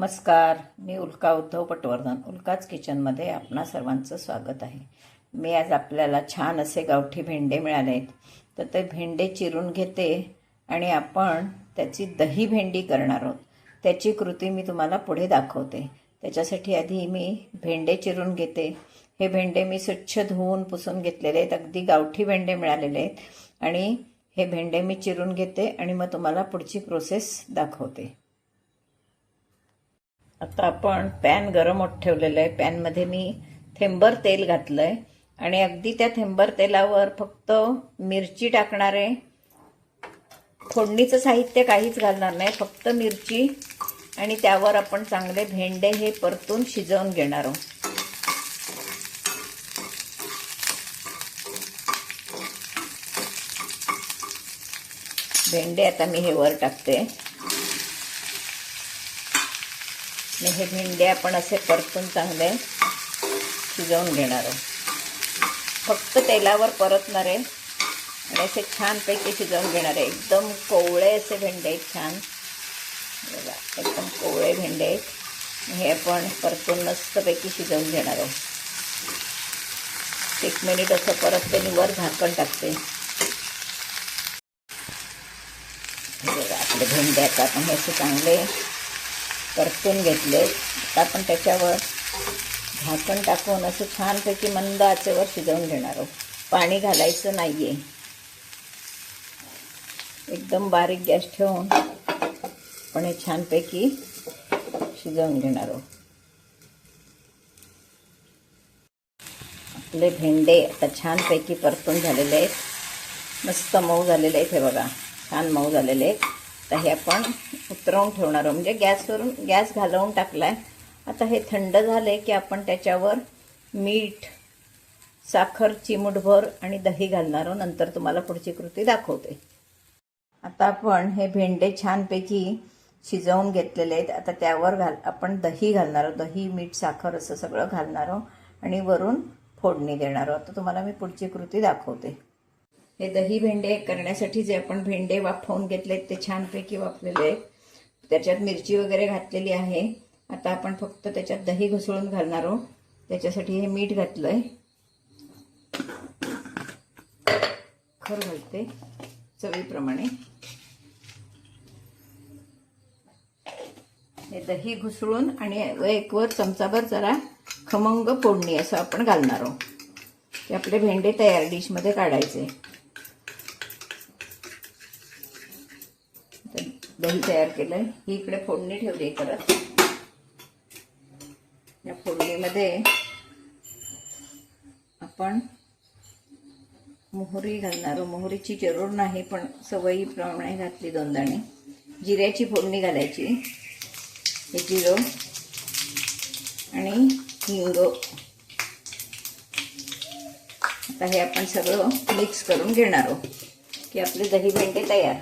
नमस्कार, मी उल्का उद्धव पटवर्धन. उल्काच किचनमध्ये आपणा सर्वांचं स्वागत आहे. मी आज आपल्याला छान असे गावठी भेंडे मिळाले आहेत, तर ते भेंडे चिरून घेते आणि आपण त्याची दही भेंडी करणार आहोत. त्याची कृती मी तुम्हाला पुढे दाखवते. त्याच्यासाठी आधी मी भेंडे चिरून घेते. हे भेंडे मी स्वच्छ धुवून पुसून घेतलेले आहेत. अगदी गावठी भेंडे मिळालेले आहेत आणि हे भेंडे मी चिरून घेते आणि मग तुम्हाला पुढची प्रोसेस दाखवते. आता आपण पॅन गरम होत ठेवलेलं आहे. पॅनमध्ये मी थेंबर तेल घातलं आहे आणि अगदी त्या थेंबर तेलावर फक्त मिरची टाकणार आहे. फोडणीचं साहित्य काहीच घालणार नाही, फक्त मिरची, आणि त्यावर आपण चांगले भेंडे हे परतून शिजवून घेणार आहोत. भेंडे आता मी हे वर टाकते. हे भेंडे आपण असे परतून चांगले शिजवून घेणार आहोत. फक्त तेलावर परतणार आहे आणि असे छानपैकी शिजवून घेणार आहे. एकदम कोवळे असे भेंडे आहेत, छान बघा, एकदम कोवळे भेंडे आहेत. हे आपण परतून मस्तपैकी शिजवून घेणार आहोत. 1 मिनिट असं परतते आणि वर झाकण टाकते. बघा, आपले भेंडे आता आपण हे असे चांगले परतून घेतले. आता आपण त्याच्यावर झाकण टाकून असं छानपैकी मंद आचेवर शिजवून घेणार आहोत. पाणी घालायचं नाही आहे. एकदम बारीक गॅस ठेवून आपण हे छानपैकी शिजवून घेणार आहोत. आपले भेंडे आता छानपैकी परतून झालेले आहेत. मस्त मऊ झालेले आहेत. हे बघा, छान मऊ झालेले आहेत. आता हे आपण उतरवून ठेवणार आहोत. म्हणजे गॅस घालवून टाकलाय. आता हे थंड झाले की आपण त्याच्यावर मीठ, साखर चिमूटभर आणि दही घालणार आहोत. नंतर तुम्हाला पुढची कृती दाखवते. आता आपण हे भेंडे छानपैकी शिजवून घेतलेले आहेत. आता त्यावर आपण दही घालणार आहोत. दही, मीठ, साखर असं सगळं घालणार आहोत आणि वरून फोडणी देणार आहोत. तर तुम्हाला मी पुढची कृती दाखवते. हे दही भेंडे करण्यासाठी जे आपण भेंडे वाफवून घेतलेत ते छानपैकी वाफलेले आहेत. त्याच्यात मिरची वगैरे घातलेली आहे. आता आपण फक्त त्याच्यात दही घुसळून घालणार आहोत. त्याच्यासाठी हे मीठ घातलंय, खर घालते चवीप्रमाणे. हे दही घुसळून आणि एक वर चमचाभर जरा खमंग फोडणी असं आपण घालणार आहोत. ते आपले भेंडे तयार डिशमध्ये काढायचे. दही तयार केलंय. ही इकडे फोडणी ठेवली परत. या फोडणीमध्ये आपण मोहरी घालणार आहोत. मोहरीची जरूर नाही, पण सवयीप्रमाणे घातली 2 दाणे. जिऱ्याची फोडणी घालायची. हे जिरं आणि हिंग. आता हे आपण सगळं मिक्स करून घेणार आहोत की आपले दही भेंडे तयार.